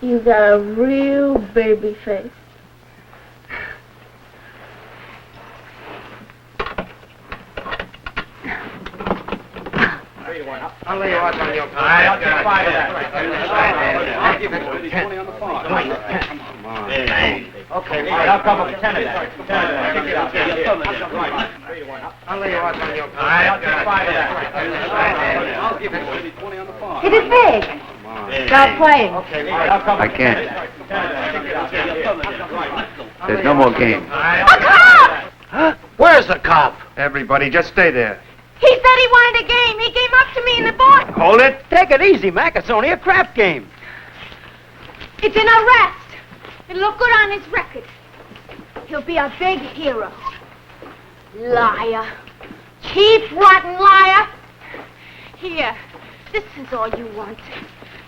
You got a real baby face. I'll lay you out on your car. I'll get 5 of that. I'll give you 20 on the phone. Come on. Okay, I'll cover 10 of that. I'll lay you out on your car. I'll get 5 of that. I'll give you 20 on the phone. It is big. Stop playing. Okay, I can't. There's no more game. A cop! Huh? Where's the cop? Everybody, just stay there. He said he wanted a game. He came up to me in the bar. Hold it. Take it easy, Mac. It's only a crap game. It's an arrest. It'll look good on his record. He'll be a big hero. Liar. Cheap, rotten liar. Here, this is all you want.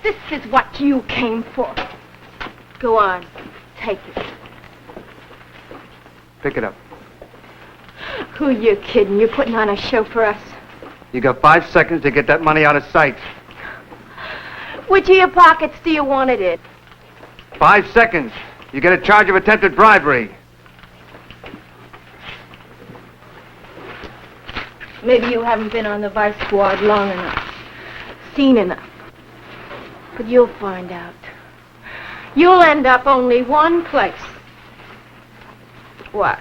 This is what you came for. Go on. Take it. Pick it up. Who you kidding? You're putting on a show for us. You got 5 seconds to get that money out of sight. Which of your pockets do you want it in? 5 seconds. You get a charge of attempted bribery. Maybe you haven't been on the vice squad long enough. Seen enough. But you'll find out. You'll end up only one place. Watch.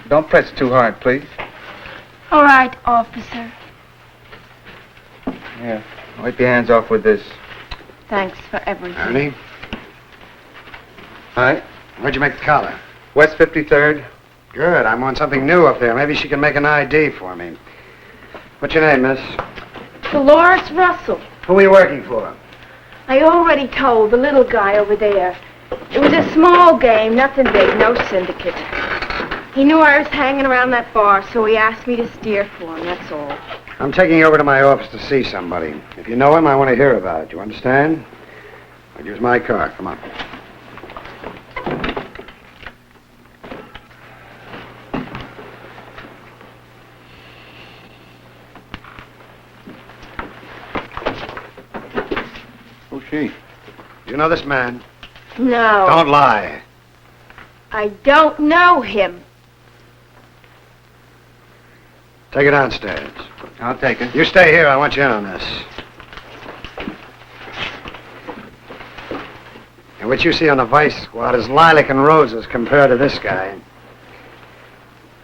Don't press too hard, please. All right, officer. Yeah. Wipe your hands off with this. Thanks for everything. Ernie, Hi. where'd you make the collar? West 53rd. Good. I'm on something new up there. Maybe she can make an ID for me. What's your name, miss? Dolores Russell. Who are you working for? I already told the little guy over there. It was a small game, nothing big, no syndicate. He knew I was hanging around that bar, so he asked me to steer for him, that's all. I'm taking you over to my office to see somebody. If you know him, I want to hear about it. You understand? I'll use my car. Come on. Who's she? You know this man? No. Don't lie. I don't know him. Take it downstairs. I'll take it. You stay here. I want you in on this. And what you see on the vice squad is lilac and roses compared to this guy.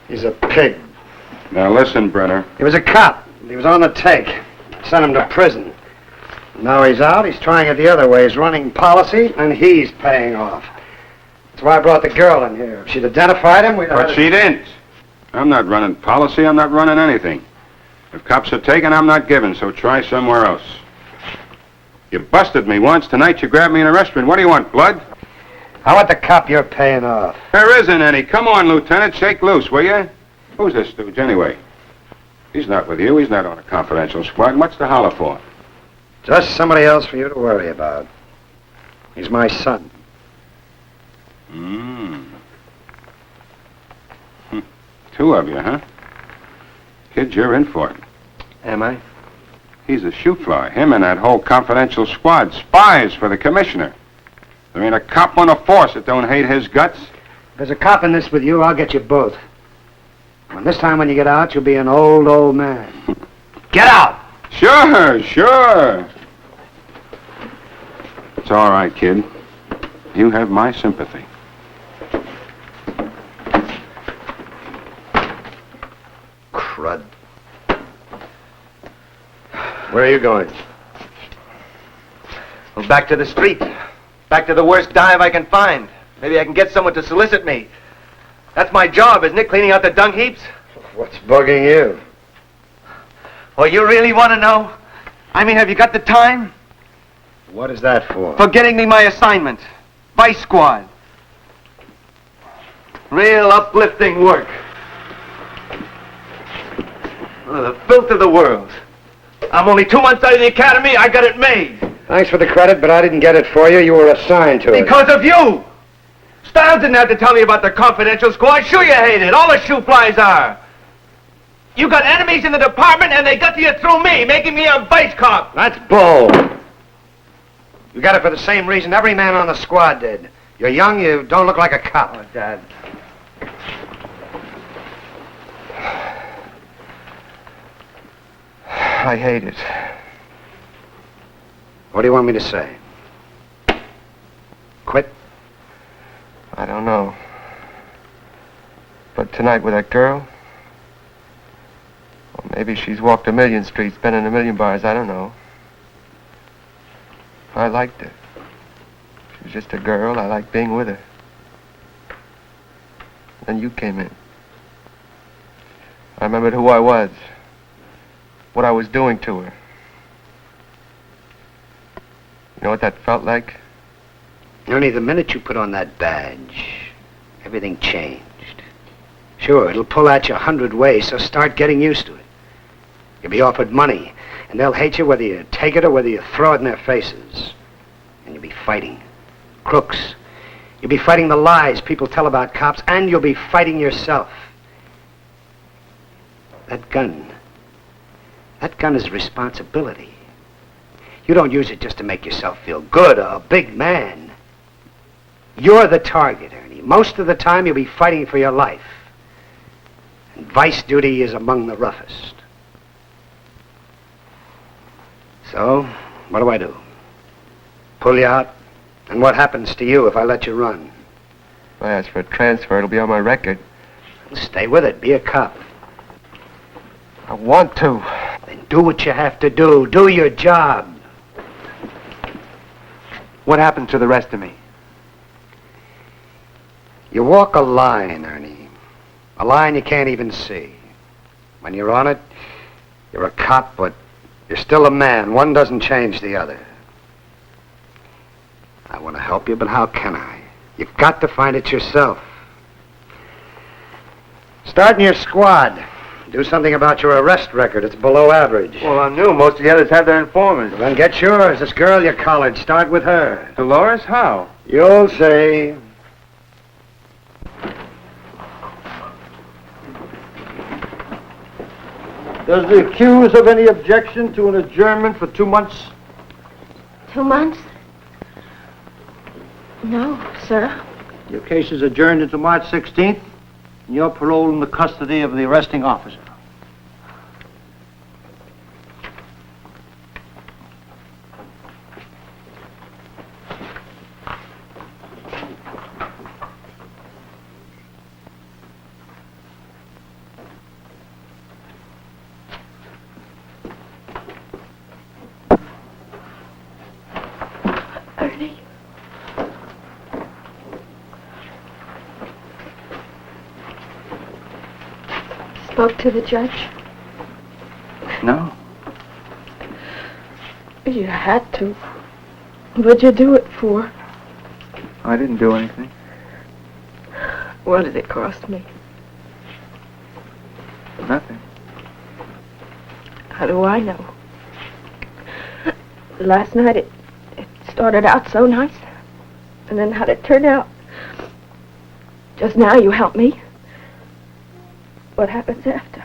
He's a pig. Now listen, Brenner. He was a cop. He was on the take. I sent him to prison. Now he's out. He's trying it the other way. He's running policy, and he's paying off. That's why I brought the girl in here. If she'd identified him, we'd have... But she didn't. I'm not running policy. I'm not running anything. If cops are taken, I'm not giving, so try somewhere else. You busted me once. Tonight you grabbed me in a restaurant. What do you want, blood? I want the cop you're paying off. There isn't any. Come on, Lieutenant. Shake loose, will you? Who's this stooge, anyway? He's not with you. He's not on a confidential squad. What's the holler for? Just somebody else for you to worry about. He's my son. Two of you, huh? Kid, you're in for it. Am I? He's a shoot fly. Him and that whole confidential squad. Spies for the commissioner. There ain't a cop on the force that don't hate his guts. If there's a cop in this with you, I'll get you both. And this time when you get out, you'll be an old man. Get out! Sure. It's all right, kid. You have my sympathy. Crud. Where are you going? Well, back to the street. Back to the worst dive I can find. Maybe I can get someone to solicit me. That's my job, isn't it? Cleaning out the dung heaps? What's bugging you? Oh, you really want to know? I mean, have you got the time? What is that for? For getting me my assignment. Vice squad. Real uplifting work. Oh, the filth of the world. I'm only 2 months out of the academy. I got it made. Thanks for the credit, but I didn't get it for you. You were assigned to it. Because of you! Stiles didn't have to tell me about the confidential squad. Sure you hate it. All the shoe flies are. You got enemies in the department, and they got to you through me, making me a vice cop. That's bull. You got it for the same reason every man on the squad did. You're young, you don't look like a cop. Oh, Dad. I hate it. What do you want me to say? Quit? I don't know. But tonight with that girl, well, maybe she's walked a million streets, been in a million bars, I don't know. I liked her. She was just a girl. I liked being with her. Then you came in. I remembered who I was, what I was doing to her. You know what that felt like? Ernie, the minute you put on that badge, everything changed. Sure, it'll pull at you 100 ways, so start getting used to it. You'll be offered money, and they'll hate you whether you take it or whether you throw it in their faces. And you'll be fighting crooks. You'll be fighting the lies people tell about cops, and you'll be fighting yourself. That gun is responsibility. You don't use it just to make yourself feel good, a big man. You're the target, Ernie. Most of the time, you'll be fighting for your life. And vice duty is among the roughest. So, what do? Pull you out? And what happens to you if I let you run? If I ask for a transfer, it'll be on my record. Stay with it. Be a cop. I want to. Then do what you have to do. Do your job. What happened to the rest of me? You walk a line, Ernie. A line you can't even see. When you're on it, you're a cop, but you're still a man. One doesn't change the other. I want to help you, but how can I? You've got to find it yourself. Start in your squad. Do something about your arrest record. It's below average. Well, I'm new. Most of the others have their informants. Then get yours. This girl you collared. Start with her. Dolores, how? You'll see. Does the accused have any objection to an adjournment for 2 months? 2 months? No, sir. Your case is adjourned until March 16th, and you're paroled in the custody of the arresting officer. Ernie. Spoke to the judge? No. You had to. What'd you do it for? I didn't do anything. What did it cost me? Nothing. How do I know? Last night it started out so nice. And then how'd it turn out? Just now you helped me. What happens after?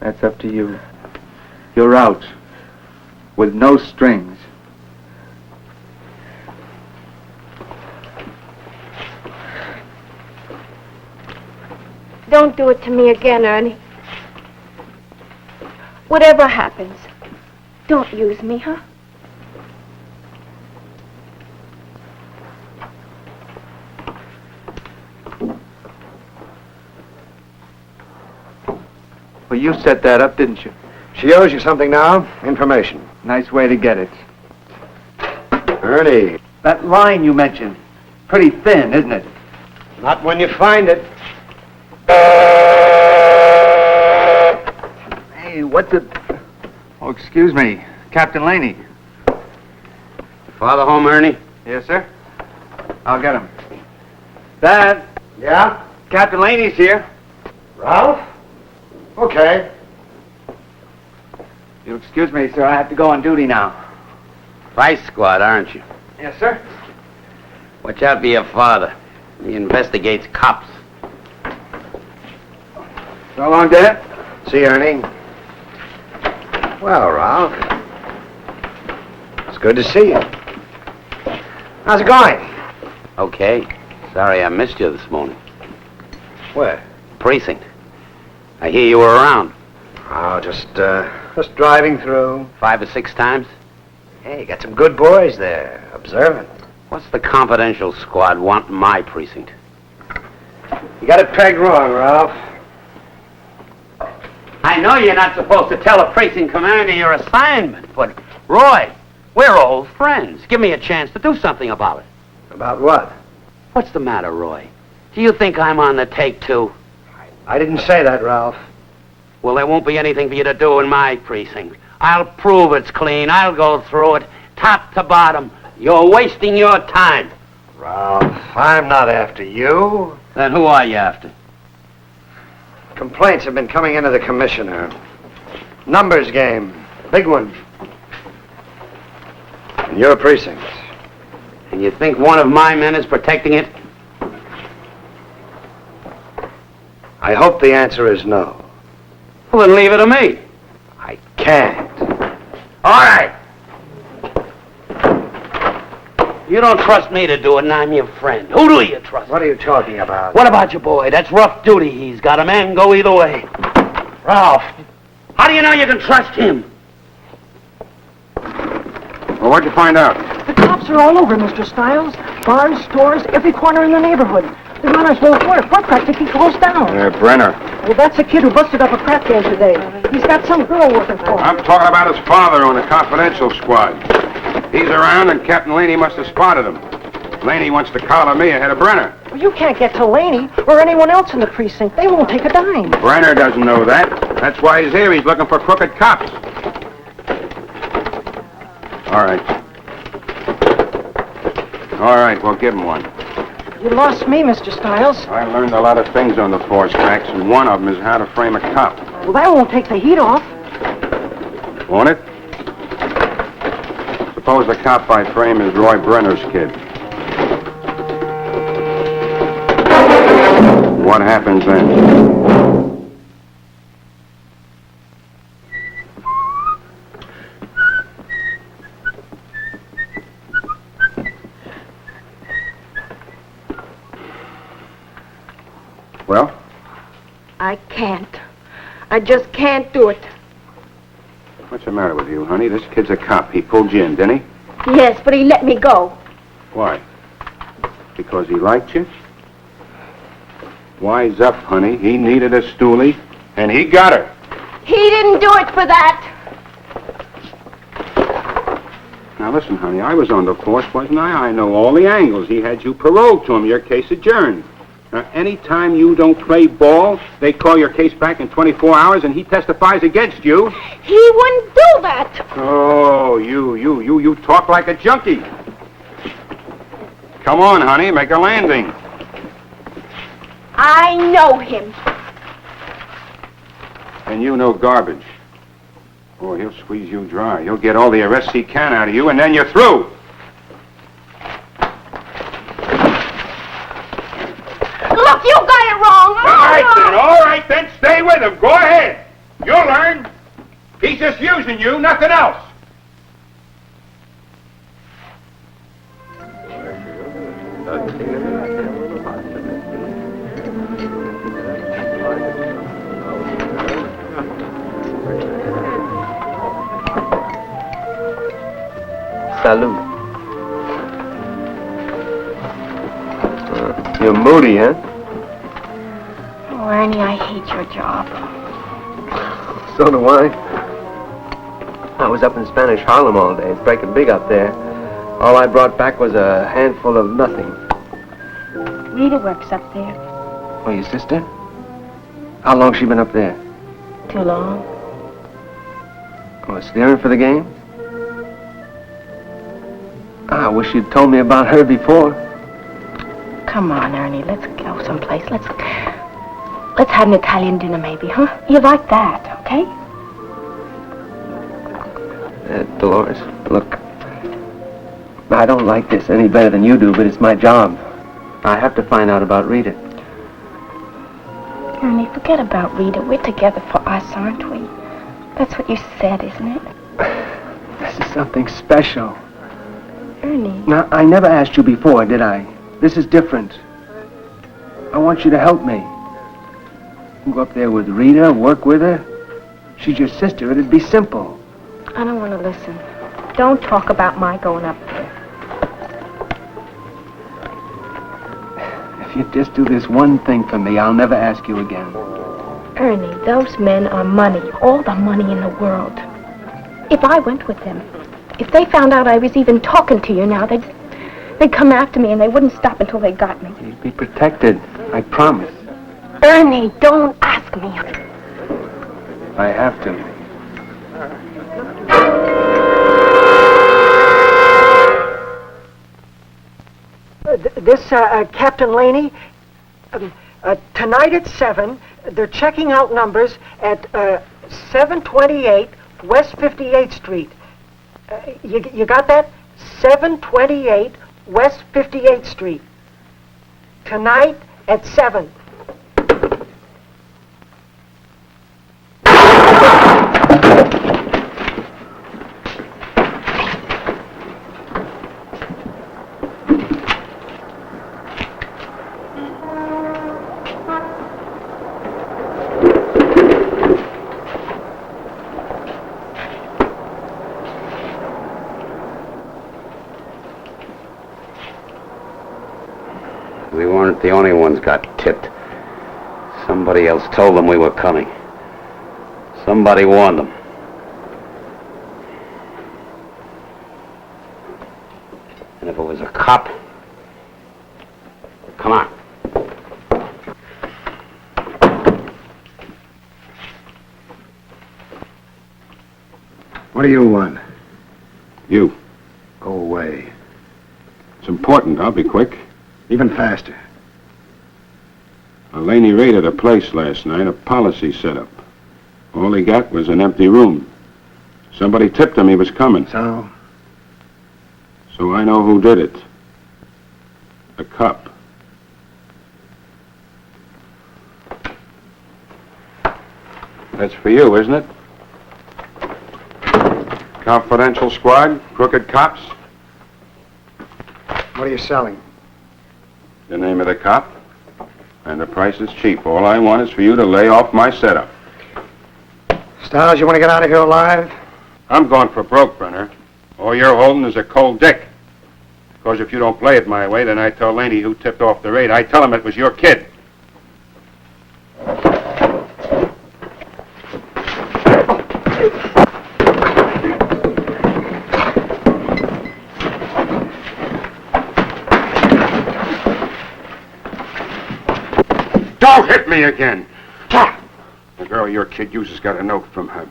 That's up to you. You're out. With no strings. Don't do it to me again, Ernie. Whatever happens, don't use me, huh? Well, you set that up, didn't you? She owes you something now. Information. Nice way to get it. Ernie. That line you mentioned. Pretty thin, isn't it? Not when you find it. Hey, what's it? Oh, excuse me. Captain Laney. Father home, Ernie? Yes, sir? I'll get him. Dad, Yeah? Captain Laney's here. Ralph? Okay. You'll excuse me, sir. I have to go on duty now. Vice squad, aren't you? Yes, sir? Watch out for your father. He investigates cops. So long, Dad. See you, Ernie. Well, Ralph. It's good to see you. How's it going? Okay. Sorry I missed you this morning. Where? Precinct. I hear you were around. Oh, just driving through. 5 or 6 times? Hey, got some good boys there, observant. What's the confidential squad want in my precinct? You got it pegged wrong, Ralph. I know you're not supposed to tell a precinct commander your assignment, but Roy, we're old friends. Give me a chance to do something about it. About what? What's the matter, Roy? Do you think I'm on the take, too? I didn't say that, Ralph. Well, there won't be anything for you to do in my precinct. I'll prove it's clean. I'll go through it, top to bottom. You're wasting your time. Ralph, I'm not after you. Then who are you after? Complaints have been coming into the commissioner. Numbers game. Big one. In your precinct. And you think one of my men is protecting it? I hope the answer is no. Well, then leave it to me. I can't. All right. You don't trust me to do it, and I'm your friend. Who do you trust? What are you talking about? What about your boy? That's rough duty he's got. A man can go either way. Ralph. How do you know you can trust him? Well, what'd you find out? The cops are all over, Mr. Stiles. Bars, stores, every corner in the neighborhood. The runners won't work. We're practically closed down. Brenner. Well, that's the kid who busted up a crap game today. He's got some girl working for him. I'm talking about his father on the confidential squad. He's around, and Captain Laney must have spotted him. Laney wants to collar me ahead of Brenner. Well, you can't get to Laney or anyone else in the precinct. They won't take a dime. Brenner doesn't know that. That's why he's here. He's looking for crooked cops. All right. All right, we'll give him one. You lost me, Mr. Stiles. I learned a lot of things on the force, Max, and one of them is how to frame a cop. Well, that won't take the heat off. Won't it? Suppose the cop I frame is Roy Brenner's kid. What happens then? Well? I can't. I just can't do it. What's the matter with you, honey? This kid's a cop. He pulled you in, didn't he? Yes, but he let me go. Why? Because he liked you? Wise up, honey. He needed a stoolie, and he got her. He didn't do it for that. Now, listen, honey, I was on the force, wasn't I? I know all the angles. He had you paroled to him, your case adjourned. Now, any time you don't play ball, they call your case back in 24 hours, and he testifies against you. He wouldn't do that. Oh, you talk like a junkie. Come on, honey, make a landing. I know him. And you know garbage. Oh, he'll squeeze you dry. He'll get all the arrests he can out of you, and then you're through. Look, you got it wrong. All right then, stay with him. Go ahead. You'll learn. He's just using you, nothing else. Salute. You're moody, huh? Oh, Ernie, I hate your job. So do I. I was up in Spanish Harlem all day. It's breaking big up there. All I brought back was a handful of nothing. Rita works up there. Oh, your sister? How long she been up there? Too long. Oh, steering for the game? I wish you'd told me about her before. Come on, Ernie, let's go someplace. Let's have an Italian dinner maybe, huh? You like that, okay? Dolores, look. I don't like this any better than you do, but it's my job. I have to find out about Rita. Ernie, forget about Rita. We're together for us, aren't we? That's what you said, isn't it? This is something special. Ernie. Now, I never asked you before, did I? This is different. I want you to help me. You can go up there with Rita, work with her. She's your sister. It'd be simple. I don't want to listen. Don't talk about my going up there. If you just do this one thing for me, I'll never ask you again. Ernie, those men are money. All the money in the world. If I went with them, if they found out I was even talking to you now, they'd come after me and they wouldn't stop until they got me. You'd be protected. I promise. Ernie, don't ask me. I have to. Captain Laney, tonight at 7, they're checking out numbers at 728 West 58th Street. You got that? 728 West 58th Street. Tonight at 7. We weren't the only ones got tipped. Somebody else told them we were coming. Somebody warned them. And if it was a cop, come on. What do you want? You. Go away. It's important. I'll be quick. Even faster. Laney raided a place last night, a policy set up. All he got was an empty room. Somebody tipped him he was coming. So? So I know who did it. A cop. That's for you, isn't it? Confidential squad, crooked cops. What are you selling? The name of the cop. And the price is cheap. All I want is for you to lay off my setup. Stiles, you want to get out of here alive? I'm going for broke, Brenner. All you're holding is a cold dick. Because if you don't play it my way, then I tell Laney who tipped off the raid. I tell him it was your kid. hit me again. The girl your kid uses got a note from her.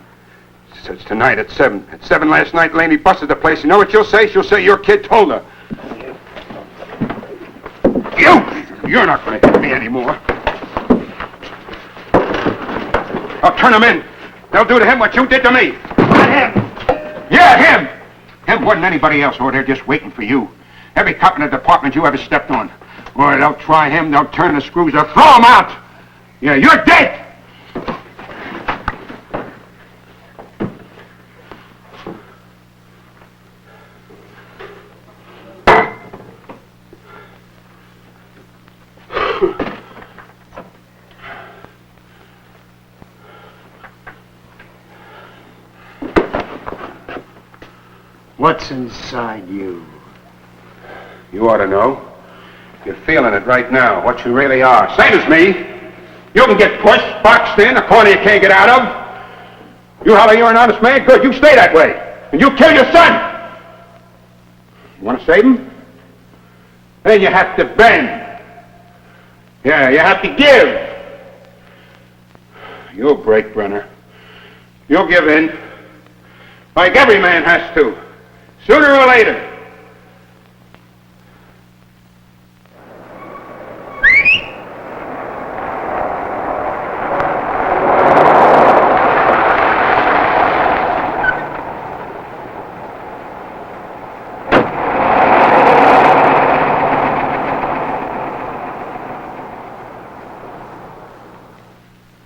Says tonight at 7. At 7 last night, Laney busted the place. You know what she'll say? She'll say your kid told her. You're not going to hit me anymore. I'll turn him in. They'll do to him what you did to me. Him. Yeah, him. Him more than anybody else over there just waiting for you. Every cop in the department you ever stepped on. Or they'll try him, they'll turn the screws, they'll throw him out. Yeah, you're dead. What's inside you? You ought to know. You're feeling it right now, what you really are. Same as me. You can get pushed, boxed in, a corner you can't get out of. You holler you're an honest man, good, you stay that way. And you kill your son. You want to save him? Then you have to bend. Yeah, you have to give. You'll break, Brenner. You'll give in. Like every man has to. Sooner or later.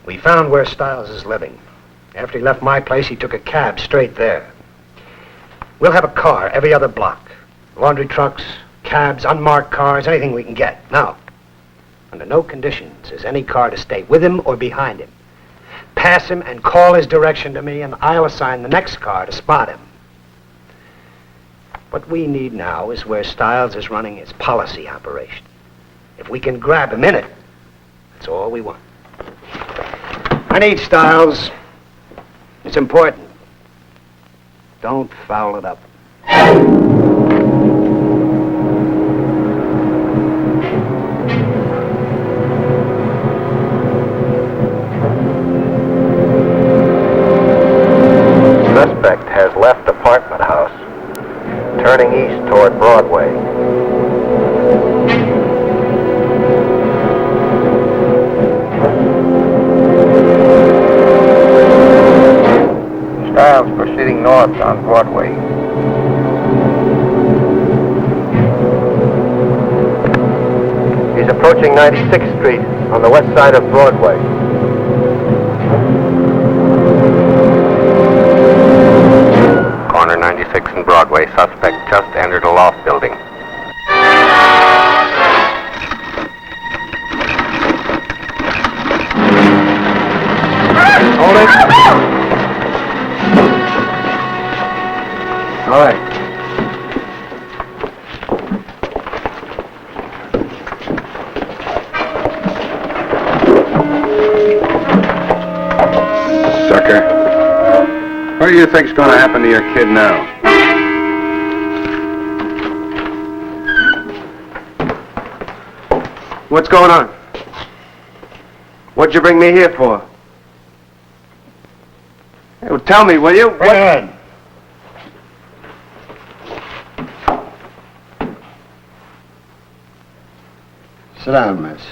We found where Stiles is living. After he left my place, he took a cab straight there. We'll have a car every other block. Laundry trucks, cabs, unmarked cars, anything we can get. Now, under no conditions is any car to stay with him or behind him. Pass him and call his direction to me, and I'll assign the next car to spot him. What we need now is where Stiles is running his policy operation. If we can grab him in it, that's all we want. I need Stiles. It's important. Don't foul it up. Suspect has left apartment house, turning east toward Broadway. Stiles proceeding north on Broadway. He's approaching 96th Street on the west side of Broadway. Corner 96 and Broadway. Suspect just entered a loft building. Hold it. All right. Sucker. What do you think's going to happen to your kid now? What's going on? What'd you bring me here for? Hey, well, tell me, will you? Go ahead. Sit down, miss.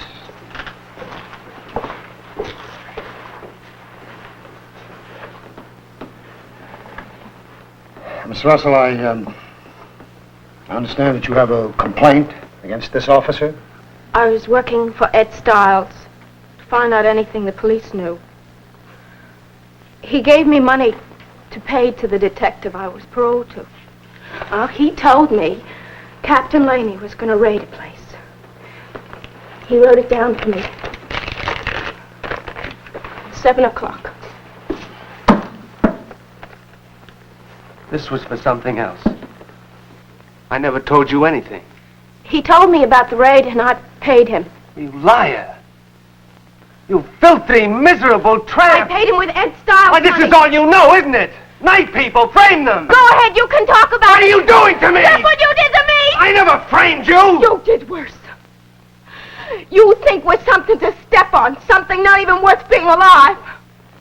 Miss Russell, I understand that you have a complaint against this officer. I was working for Ed Stiles to find out anything the police knew. He gave me money to pay to the detective I was paroled to. He told me Captain Laney was going to raid a place. He wrote it down for me. 7 o'clock. This was for something else. I never told you anything. He told me about the raid and I paid him. You liar! You filthy, miserable tramp! I paid him with Ed Stiles' Why, this money. is all you know, isn't it? Night people, frame them! Go ahead, you can talk about What it. are you doing to me? That's what you did to me! I never framed you! You did worse. You think we're something to step on, something not even worth being alive.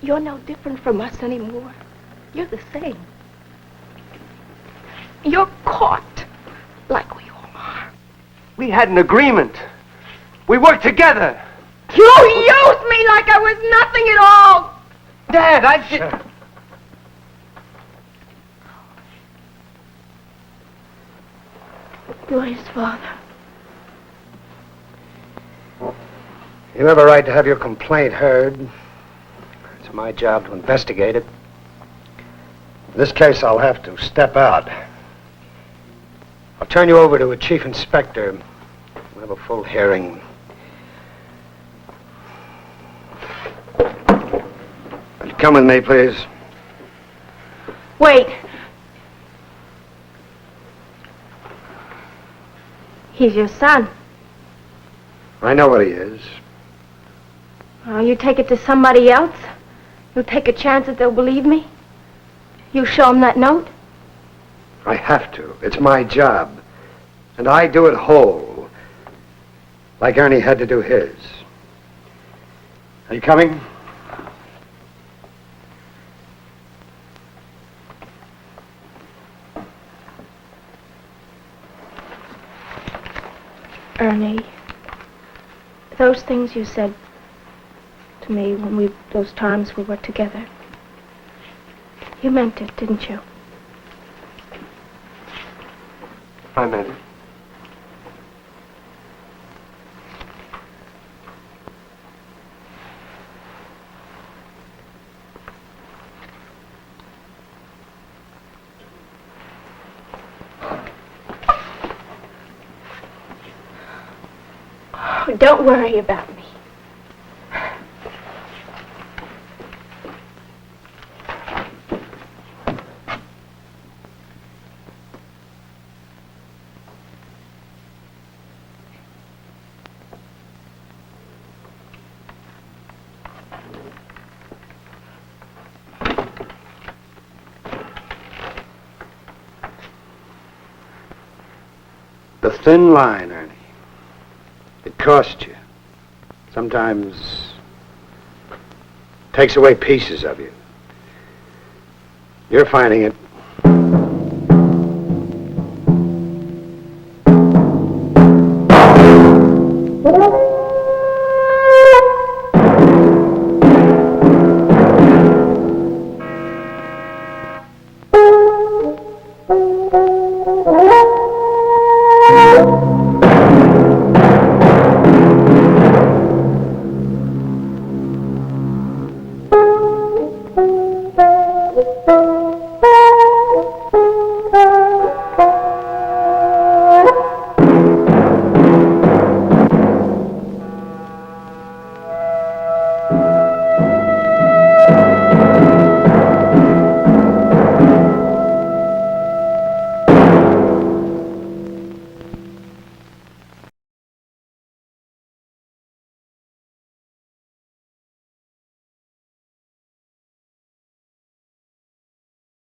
You're no different from us anymore. You're the same. You're caught like we all are. We had an agreement. We worked together. You used me like I was nothing at all. Dad, I did... You're his father. You have a right to have your complaint heard. It's my job to investigate it. In this case, I'll have to step out. I'll turn you over to a chief inspector. We'll have a full hearing. Will you come with me, please? Wait. He's your son. I know what he is. Oh, you take it to somebody else? You take a chance that they'll believe me? You show them that note? I have to. It's my job. And I do it whole. Like Ernie had to do his. Are you coming? Ernie, those things you said to me when those times we were together, you meant it, didn't you? I meant it. Oh, don't worry about me. The thin line, Ernie. It costs you. Sometimes takes away pieces of you. You're finding it.